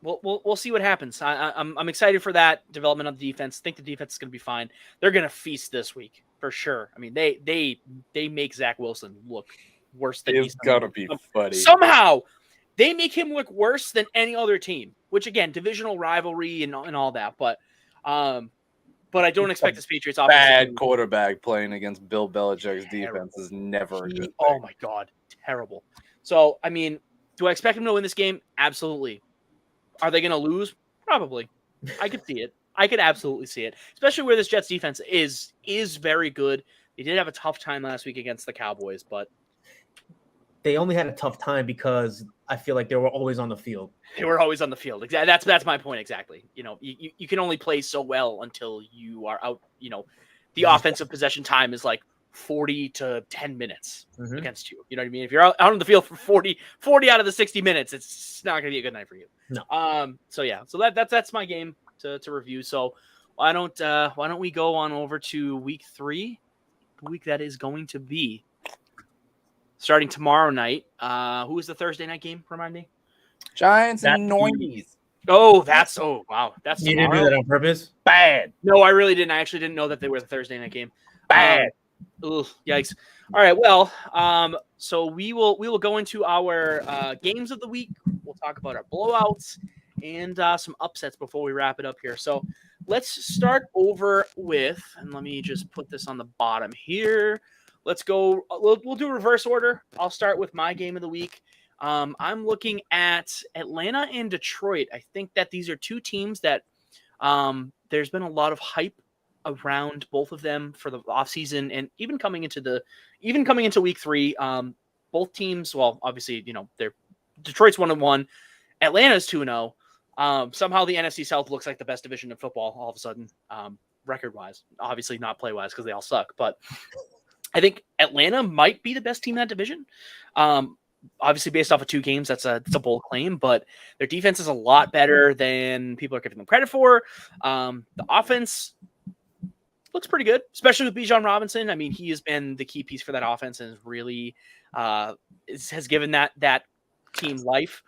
we'll see what happens. I'm excited for that development of the defense. I think the defense is going to be fine. They're going to feast this week for sure. I mean, they make Zach Wilson look worse than he's gonna be funny. Somehow they make him look worse than any other team. Which again, divisional rivalry and all that. But I don't expect this Patriots offense. Bad quarterback playing against Bill Belichick's defense is never a good thing. Oh my God, terrible. So I mean, do I expect him to win this game? Absolutely. Are they going to lose? Probably. I could see it. I could absolutely see it, especially where this Jets defense is very good. They did have a tough time last week against the Cowboys, but they only had a tough time because I feel like they were always on the field. They were always on the field. Exactly. That's my point. Exactly. You can only play so well until you are out. The offensive possession time is like 40 to 10 minutes against you. You know what I mean? If you're out on the field for 40 out of the 60 minutes, it's not going to be a good night for you. No. So yeah. So that's my game to review. So why don't we go on over to week 3, the week that is going to be starting tomorrow night. Who is the Thursday night game? Remind me. Giants and Normies. Oh, wow. That's You tomorrow. didn't do that on purpose? Bad. No, I really didn't. I actually didn't know that they were the Thursday night game. Bad. Ugh, yikes. All right. Well, so we will go into our games of the week. We'll talk about our blowouts and some upsets before we wrap it up here. So let's start over with, and let me just put this on the bottom here. Let's go. We'll do reverse order. I'll start with my game of the week. I'm looking at Atlanta and Detroit. I think that these are two teams that there's been a lot of hype around both of them for the offseason, and even coming into week 3. Both teams, well, obviously, they're Detroit's 1-1, Atlanta's 2-0. Somehow the NFC South looks like the best division of football all of a sudden, record-wise. Obviously not play-wise because they all suck, but I think Atlanta might be the best team in that division. Obviously, based off of 2 games, that's a bold claim, but their defense is a lot better than people are giving them credit for. The offense looks pretty good, especially with Bijan Robinson. I mean, he has been the key piece for that offense and really has given that team life.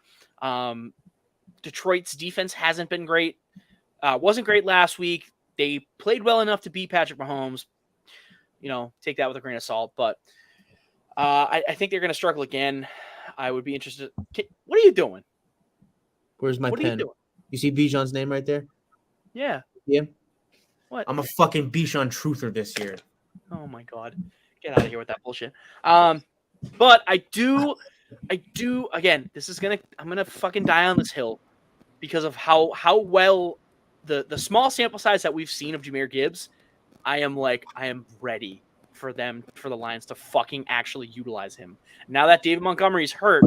Detroit's defense hasn't been great. Wasn't great last week. They played well enough to beat Patrick Mahomes. Take that with a grain of salt, but I think they're going to struggle again. I would be interested. What are you doing? Where's my What pen? are you doing? You see Bijan's name right there? Yeah. Yeah. What? I'm a fucking Bijan truther this year. Oh my God. Get out of here with that bullshit. But I do again, I'm gonna fucking die on this hill because of how well the small sample size that we've seen of Jahmyr Gibbs. I am ready for the Lions to fucking actually utilize him. Now that David Montgomery's hurt,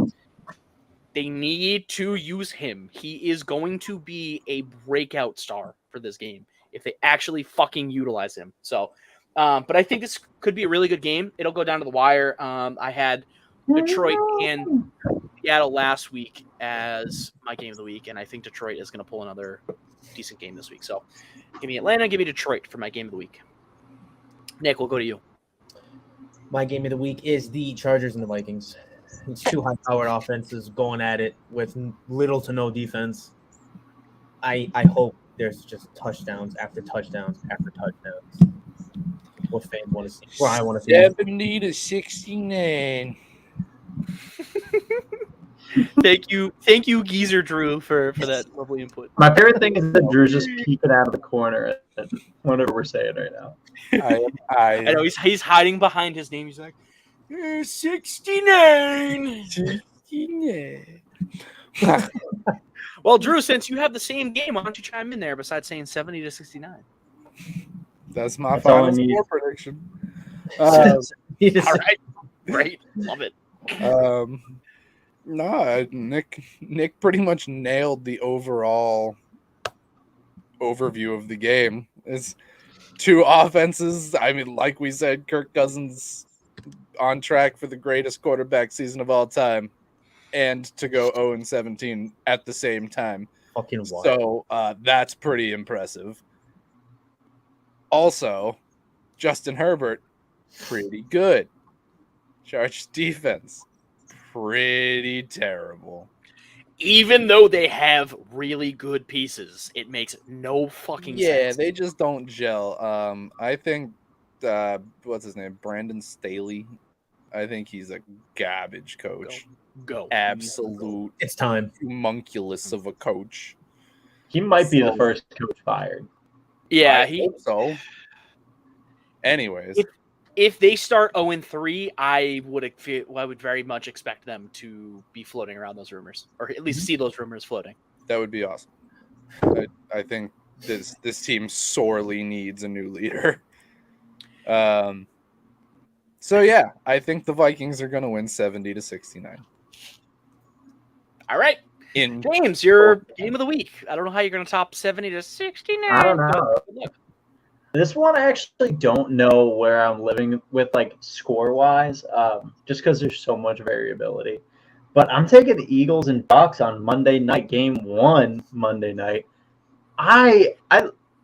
they need to use him. He is going to be a breakout star for this game if they actually fucking utilize him. So, but I think this could be a really good game. It'll go down to the wire. I had Detroit and Seattle last week as my game of the week, and I think Detroit is going to pull another decent game this week. So give me Atlanta, give me Detroit for my game of the week. Nick, we'll go to you. My game of the week is the Chargers and the Vikings. It's 2 high-powered offenses going at it with little to no defense. I hope there's just touchdowns after touchdowns after touchdowns. What fans want to see? What I want to see. 70-69. Thank you, Geezer Drew, for that lovely input. My favorite thing is that Drew's just peeking out of the corner at whatever we're saying right now. I know he's hiding behind his name. He's like, 69. 69. Well, Drew, since you have the same game, why don't you chime in there besides saying 70-69? That's my That's all I final need. score prediction. All right. Great. Love it. No, Nick pretty much nailed the overall overview of the game. It's 2 offenses. I mean, like we said, Kirk Cousins on track for the greatest quarterback season of all time, and to go 0-17 at the same time. Fucking wild. So that's pretty impressive. Also, Justin Herbert, pretty good. Chargers defense, pretty terrible. Even though they have really good pieces, it makes no fucking sense. Yeah, they just don't gel. I think what's his name? Brandon Staley. I think he's a garbage coach. Go. Absolute It's time. homunculus of a coach. He might be the first coach fired. Yeah, I hope so. Anyways, if they start 0-3, I would very much expect them to be floating around those rumors, or at least see those rumors floating. that would be awesome. I think this team sorely needs a new leader. So yeah, I think the Vikings are going to win 70-69. All right, In James, your game of the week. I don't know how you're going to top 70-69. I don't know. but good luck. This one I actually don't know where I'm living with, like, score-wise, just because there's so much variability. But I'm taking the Eagles and Bucks on Monday night, game 1 Monday night. I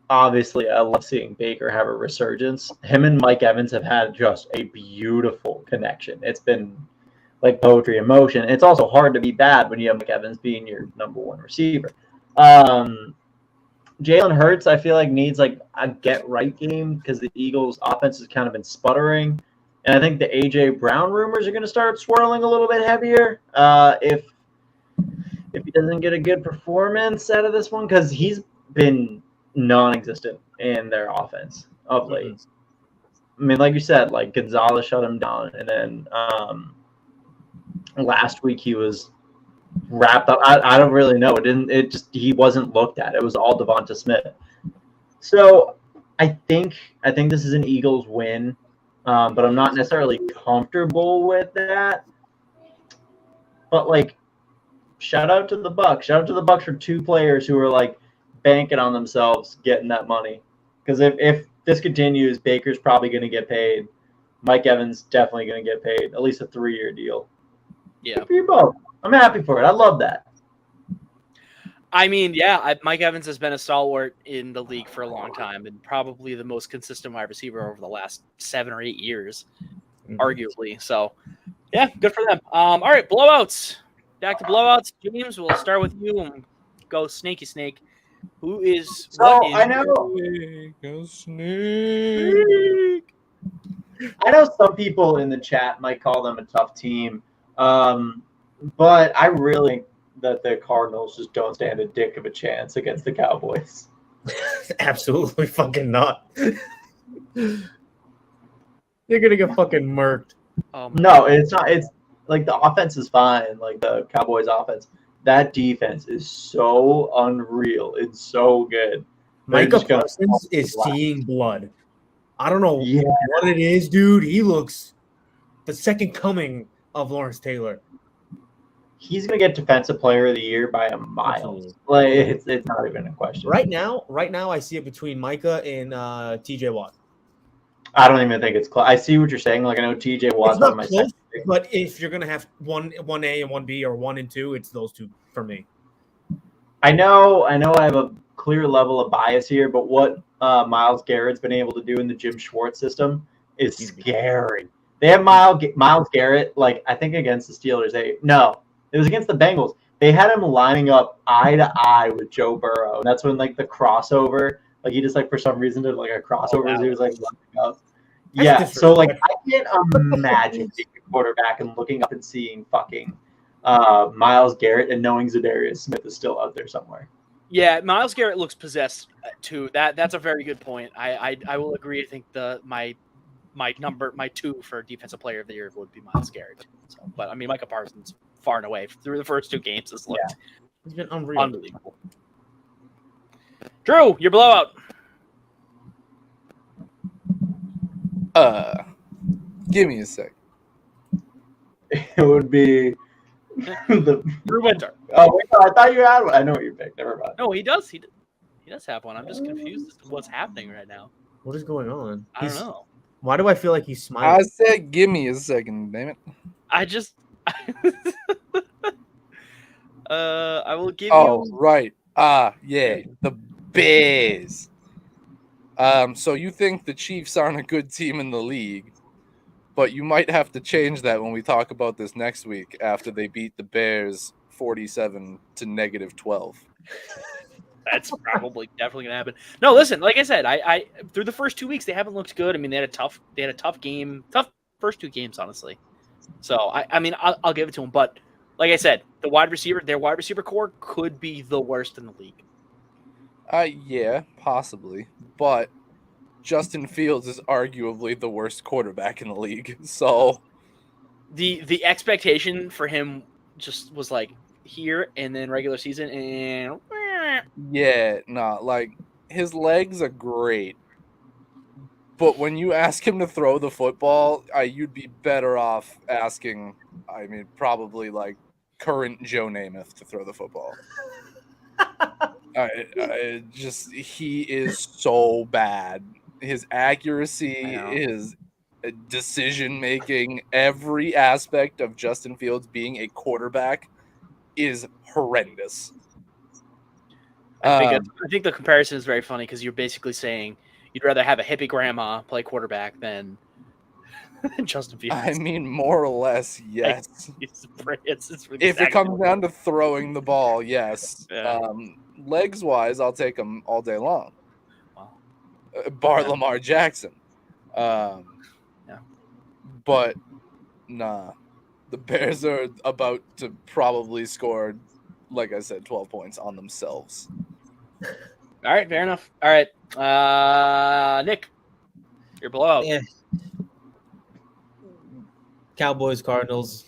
obviously, I love seeing Baker have a resurgence. Him and Mike Evans have had just a beautiful connection. It's been like poetry in motion. It's also hard to be bad when you have Mike Evans being your number one receiver. Jalen Hurts, I feel like, needs like a get right game because the Eagles' offense has kind of been sputtering. And I think the AJ Brown rumors are going to start swirling a little bit heavier if he doesn't get a good performance out of this one, because he's been non-existent in their offense of late. I mean, like you said, like Gonzalez shut him down, and then last week he was wrapped up. I don't really know. He wasn't looked at. It was all Devonta Smith. So I think this is an Eagles win, but I'm not necessarily comfortable with that. But like, shout out to the Bucs. Shout out to the Bucs for two players who are like banking on themselves getting that money. Because if this continues, Baker's probably going to get paid. Mike Evans definitely going to get paid, at least a 3-year deal. Yeah. Good for you both. I'm happy for it. I love that. I mean, yeah, Mike Evans has been a stalwart in the league for a long time and probably the most consistent wide receiver over the last 7 or 8 years, arguably. So, yeah, good for them. All right, blowouts. Back to blowouts. James, we'll start with you and go snaky snake. Who is? So I know. Go snake. I know some people in the chat might call them a tough team, but I really think that the Cardinals just don't stand a dick of a chance against the Cowboys. Absolutely fucking not. They're gonna get fucking murked. No, it's not. It's like the offense is fine. Like the Cowboys' offense, that defense is so unreal. It's so good. Micah Parsons is seeing blood. I don't know what it is, dude. He looks the second coming of Lawrence Taylor. He's gonna get Defensive Player of the Year by a mile. Absolutely. Like it's not even a question. Right now, I see it between Micah and T.J. Watt. I don't even think it's close. I see what you're saying. Like I know T.J. Watt's one of my close, but if you're gonna have one A and one B or 1 and 2, it's those two for me. I know. I have a clear level of bias here, but what Myles Garrett's been able to do in the Jim Schwartz system is scary. They have Myles Garrett, like I think against the Steelers. It was against the Bengals. They had him lining up eye to eye with Joe Burrow. And that's when like the crossover, like he just like for some reason did like a crossover as he was like looking up. Yeah. So like I can't imagine being a quarterback and looking up and seeing fucking Myles Garrett and knowing Zadarius Smith is still out there somewhere. Yeah, Myles Garrett looks possessed too. That's a very good point. I will agree. I think my 2 for Defensive Player of the Year would be Myles Garrett. So, but I mean, Micah Parsons far and away through the first 2 games has looked he's been unreal. Unbelievable. Drew, your blowout. Give me a sec. It would be Drew Winter. Oh wait, no, I thought you had one. I know what you picked. Never mind. No, he does. He does have one. I'm just confused as to what's happening right now. What is going on? I don't know. Why do I feel like he's smiling? I said, give me a second, damn it. I just. I will give Oh, you. right. Yeah, the Bears. So you think the Chiefs aren't a good team in the league, but you might have to change that when we talk about this next week after they beat the Bears 47 to -12. That's probably definitely gonna happen. No, listen, like I said, I through the first 2 weeks they haven't looked good. I mean, they had a tough first 2 games, honestly. So I mean, I'll give it to them. But like I said, their wide receiver core could be the worst in the league. Yeah, possibly. But Justin Fields is arguably the worst quarterback in the league. So the expectation for him just was like here and then regular season and yeah, like his legs are great. But when you ask him to throw the football, you'd be better off asking, I mean, probably like current Joe Namath to throw the football. He is so bad. His accuracy, his decision making, every aspect of Justin Fields being a quarterback is horrendous. I think the comparison is very funny because you're basically saying you'd rather have a hippie grandma play quarterback than Justin Fields. I mean, more or less, yes. It's If it comes down to throwing the ball, yes. Yeah. Legs wise, I'll take him all day long. Wow. Bar Yeah. Lamar Jackson. Yeah. But nah, the Bears are about to probably score, like I said, 12 points on themselves. All right, fair enough. All right, Nick, your blowout. Yeah. Cowboys, Cardinals,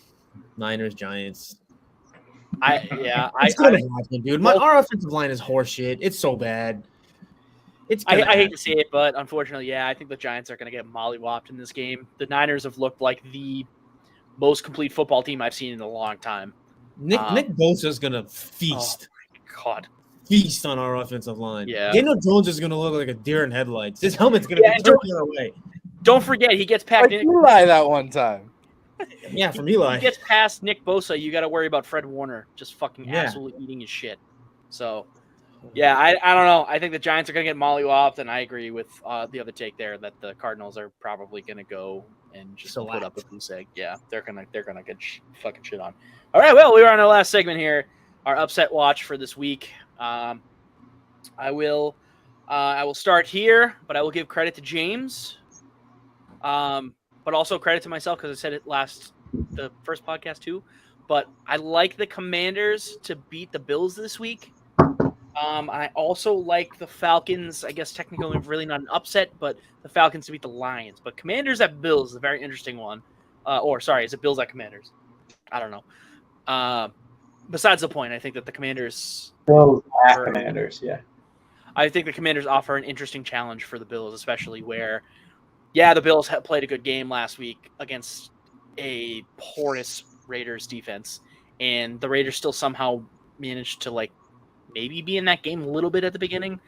Niners, Giants. It's gonna happen, dude. Our offensive line is horseshit. It's so bad. I hate to say it, but unfortunately, yeah, I think the Giants are going to get mollywopped in this game. The Niners have looked like the most complete football team I've seen in a long time. Nick Bosa is going to feast. Oh my God. Feast on our offensive line. Yeah. Daniel Jones is going to look like a deer in headlights. His helmet's going to be turned the other way. Don't forget, he gets past Like Eli that one time. Yeah, from Eli. He gets past Nick Bosa, you got to worry about Fred Warner just fucking absolutely eating his shit. So, yeah, I don't know. I think the Giants are going to get mollywopped, and I agree with the other take there that the Cardinals are probably going to go and just put up a goose egg. Yeah, they're gonna get fucking shit on. All right, well, we are on our last segment here, our upset watch for this week. I will start here, but I will give credit to James, but also credit to myself because I said it the first podcast too. But I like the Commanders to beat the Bills this week. I also like the Falcons. I guess technically really not an upset, but the Falcons to beat the Lions. But Commanders at Bills is a very interesting one. Is it Bills at Commanders? I don't know. Besides the point, I think that the Commanders. Bills at Commanders, yeah. I think the Commanders offer an interesting challenge for the Bills, especially where, the Bills played a good game last week against a porous Raiders defense, and the Raiders still somehow managed to maybe be in that game a little bit at the beginning.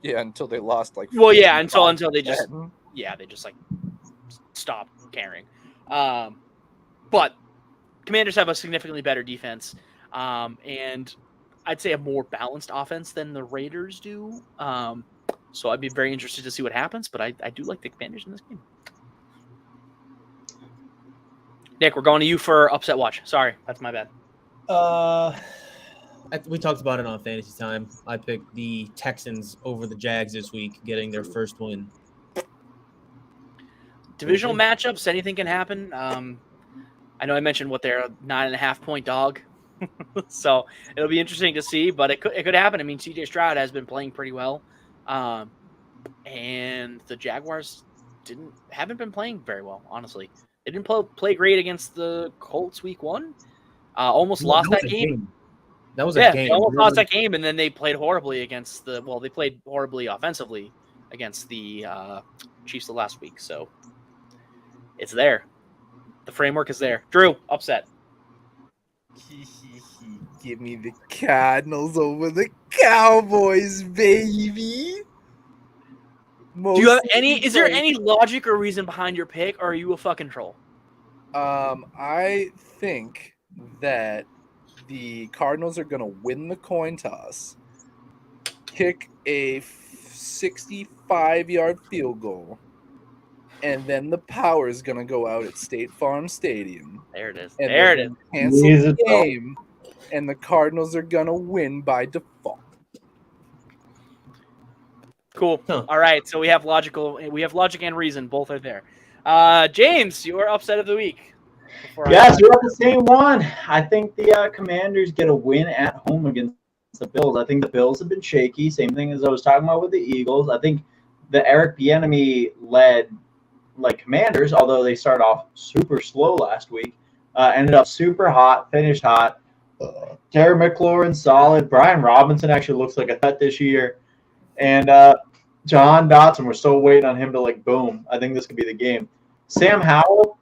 Until they lost until they just stopped caring. But Commanders have a significantly better defense, and I'd say a more balanced offense than the Raiders do. So I'd be very interested to see what happens, but I do like the Commanders in this game. Nick, we're going to you for upset watch. Sorry, that's my bad. We talked about it on Fantasy Time. I picked the Texans over the Jags this week, getting their first win. Divisional matchups, anything can happen. I know I mentioned they're a 9.5-point dog, so it'll be interesting to see. But it could happen. I mean, CJ Stroud has been playing pretty well, and the Jaguars haven't been playing very well. Honestly, they didn't play great against the Colts week 1. Almost lost that game. That was a game. They almost lost that game, and then they played horribly against they played horribly offensively against the Chiefs the last week. So it's there. The framework is there. Drew, upset. Give me the Cardinals over the Cowboys, baby. Is there any logic or reason behind your pick, or are you a fucking troll? I think that the Cardinals are going to win the coin toss, kick a 65-yard field goal, and then the power is going to go out at State Farm Stadium. There it is. And there it is. Cancel the game, and the Cardinals are going to win by default. Cool. Huh. All right. So we have logic and reason. Both are there. James, your upset of the week. Yes, you're the same one. I think the Commanders get a win at home against the Bills. I think the Bills have been shaky. Same thing as I was talking about with the Eagles. I think the Eric Bieniemy led Commanders, although they started off super slow last week, ended up super hot, finished hot. Terry McLaurin solid. Brian Robinson actually looks like a threat this year. And John Dotson, we're still waiting on him to boom. I think this could be the game. Sam Howell,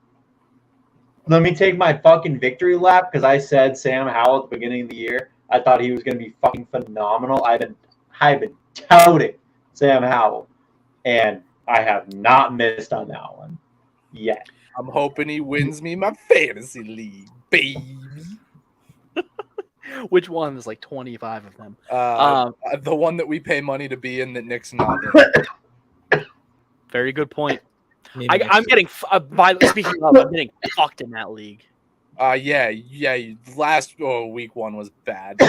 let me take my fucking victory lap because I said Sam Howell at the beginning of the year. I thought he was going to be fucking phenomenal. I've been touting Sam Howell, and I have not missed on that one yet. I'm hoping he wins me my fantasy league, baby. Which one? There's like 25 of them. The one that we pay money to be in that Nick's not in. Very good point. Maybe I'm getting speaking of, I'm getting fucked in that league. Yeah. Last week one was bad.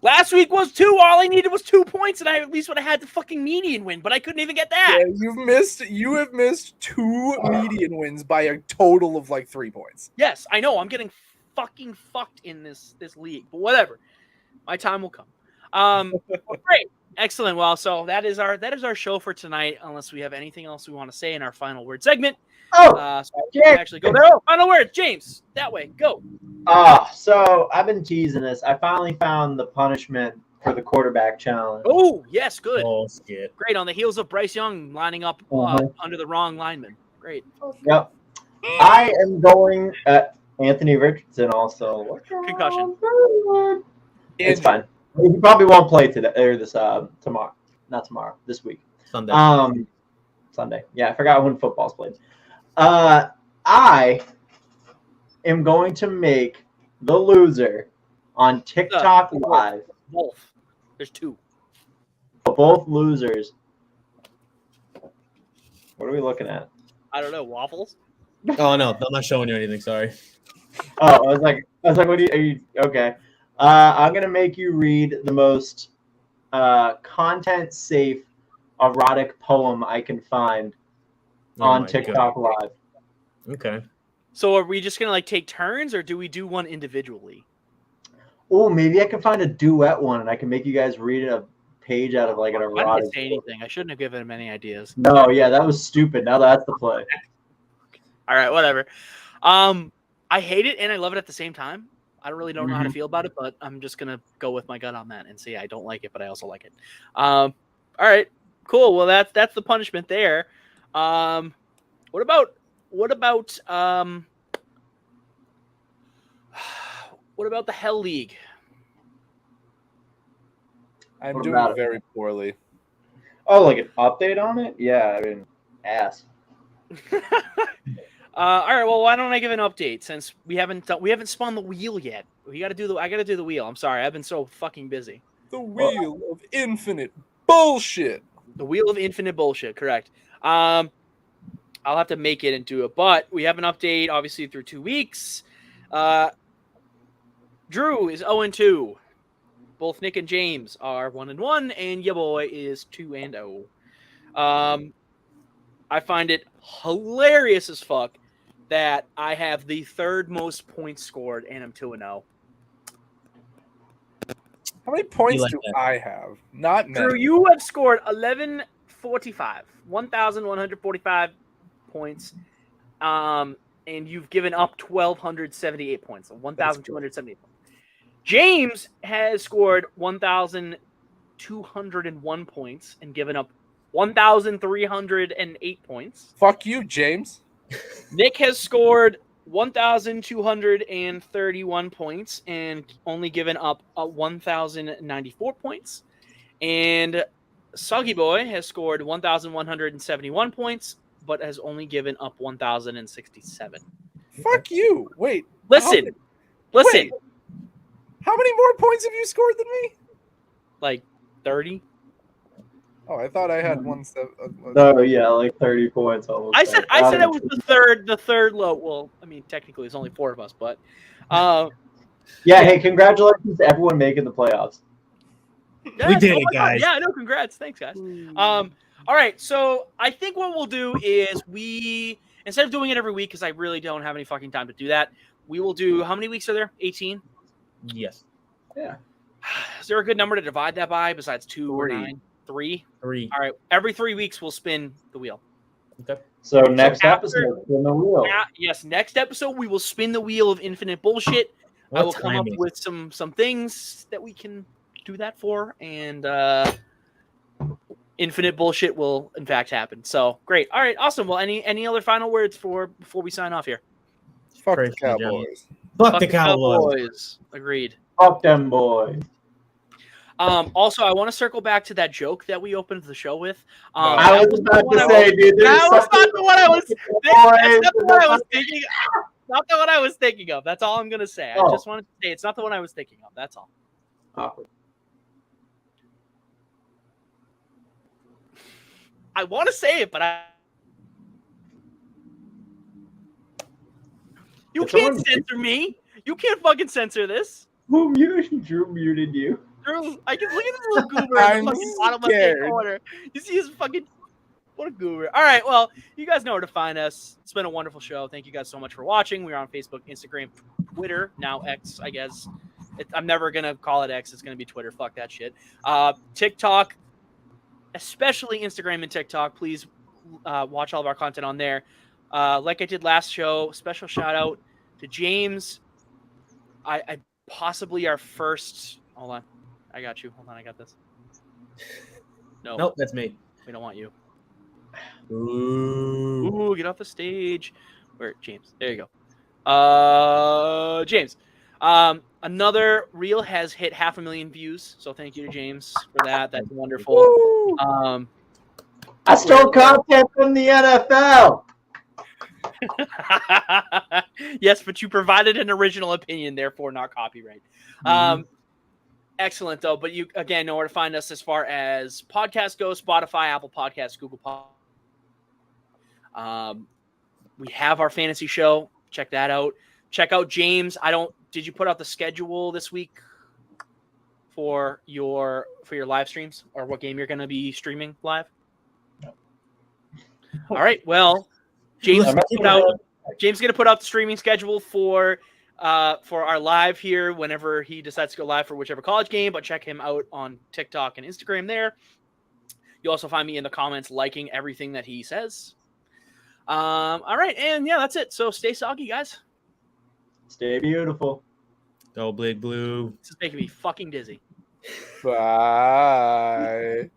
Last week was 2. All I needed was 2 points, and I at least would have had the fucking median win, but I couldn't even get that. Yeah, you have missed 2 median wins by a total of like 3 points. Yes, I know. I'm getting fucking fucked in this league, but whatever. My time will come. Well, great. Excellent. Well, so that is our show for tonight, unless we have anything else we want to say in our final word segment. So actually go there. Oh, final word, James. That way, go. So I've been teasing this. I finally found the punishment for the quarterback challenge. Oh, yes, good. Oh, shit. Great. On the heels of Bryce Young lining up under the wrong lineman. Great. Yep. I am going at Anthony Richardson also. Concussion. It's fine. He probably won't play today or tomorrow. Not tomorrow. This week. Sunday. Sunday. Yeah, I forgot when football's played. I am going to make the loser on TikTok Live. Both. There's 2. Both losers. What are we looking at? I don't know. Waffles? Oh no, I'm not showing you anything. Sorry. Oh, I was like, what are you okay? I'm gonna make you read the most content safe erotic poem I can find on TikTok Live. Okay. So are we just gonna like take turns, or do we do one individually? Oh, maybe I can find a duet one, and I can make you guys read a page out of like an erotic. I didn't say anything. I shouldn't have given him any ideas. No, yeah, that was stupid. Now that's the play. All right, whatever. I hate it and I love it at the same time. I don't know how to feel about it, but I'm just gonna go with my gut on that and say I don't like it, but I also like it. All right, cool. Well, that's the punishment there. What about the Hell League? I'm What doing about it? very poorly. Oh, like an update on it? Yeah, I mean, ass. All right. Well, why don't I give an update since we haven't spun the wheel yet? I got to do the wheel. I'm sorry. I've been so fucking busy. The wheel of infinite bullshit. The wheel of infinite bullshit. Correct. I'll have to make it into it, but we have an update obviously through 2 weeks. Drew is 0-2. Both Nick and James are 1-1, and your boy is 2-0. I find it hilarious as fuck that I have the 3rd most points scored, and I'm 2-0. How many points like do that? I have? Not many. Drew, you have scored 1,145 points, and you've given up 1,278 points, so 1,278 points. James has scored 1,201 points and given up 1,308 points. Fuck you, James. Nick has scored 1,231 points and only given up 1,094 points. And Soggy Boy has scored 1,171 points, but has only given up 1,067. Fuck you. Wait. Listen. How many more points have you scored than me? Like 30. Oh, I thought I had one. No, yeah, like 30 points almost. I said it was the third low. Well, I mean, technically it's only 4 of us, but yeah, hey, congratulations to everyone making the playoffs. We did it, guys. Yeah, no, congrats. Thanks, guys. All right, so I think what we'll do is instead of doing it every week, because I really don't have any fucking time to do that, we will do, how many weeks are there? 18? Yes. Yeah. Is there a good number to divide that by besides 2 or 3. 9? 3? 3. All right, every 3 weeks we'll spin the wheel. Okay. So next after- episode, spin the wheel. Yes, next episode we will spin the wheel of infinite bullshit. I will come up with some things that we can do that for, and infinite bullshit will in fact happen. So great. All right, awesome. Well, any other final words before we sign off here? Fuck Praise the Cowboys. Fuck the Cowboys. Agreed. Fuck them boys. Also, I want to circle back to that joke that we opened the show with. I was about to say, dude, that was not the one I was. That's not the one I was thinking. not the one I was thinking of. That's all I'm gonna say. I just wanted to say it's not the one I was thinking of. That's all. Oh. I want to say it, but you can't censor me. You can't fucking censor this. Who muted? Drew muted you. Drew, I can look at this little goober in the fucking bottom left-hand corner. You see his fucking what a goober. All right, well, you guys know where to find us. It's been a wonderful show. Thank you guys so much for watching. We're on Facebook, Instagram, Twitter, now X, I guess. I'm never gonna call it X. It's gonna be Twitter. Fuck that shit. TikTok, especially Instagram and TikTok. Please watch all of our content on there. Like I did last show, special shout out to James. I possibly our first. Hold on, I got you. Hold on, I got this. No, Nope, that's me. We don't want you. Ooh. Ooh, get off the stage. Where, James? There you go. James. Another reel has hit 500,000 views, so thank you to James for that. That's wonderful. I stole content from the NFL. Yes, but you provided an original opinion, therefore not copyright. Excellent, though. But you, again, know where to find us as far as podcast goes: Spotify, Apple Podcasts, Google Podcasts. We have our fantasy show. Check that out. Check out James. Did you put out the schedule this week for your live streams or what game you're going to be streaming live? No. All right. Well, James is going to put out the streaming schedule for our live here whenever he decides to go live for whichever college game. But check him out on TikTok and Instagram there. You also find me in the comments liking everything that he says. All right, and yeah, that's it. So stay soggy, guys. Stay beautiful. Go Big Blue. This is making me fucking dizzy. Bye.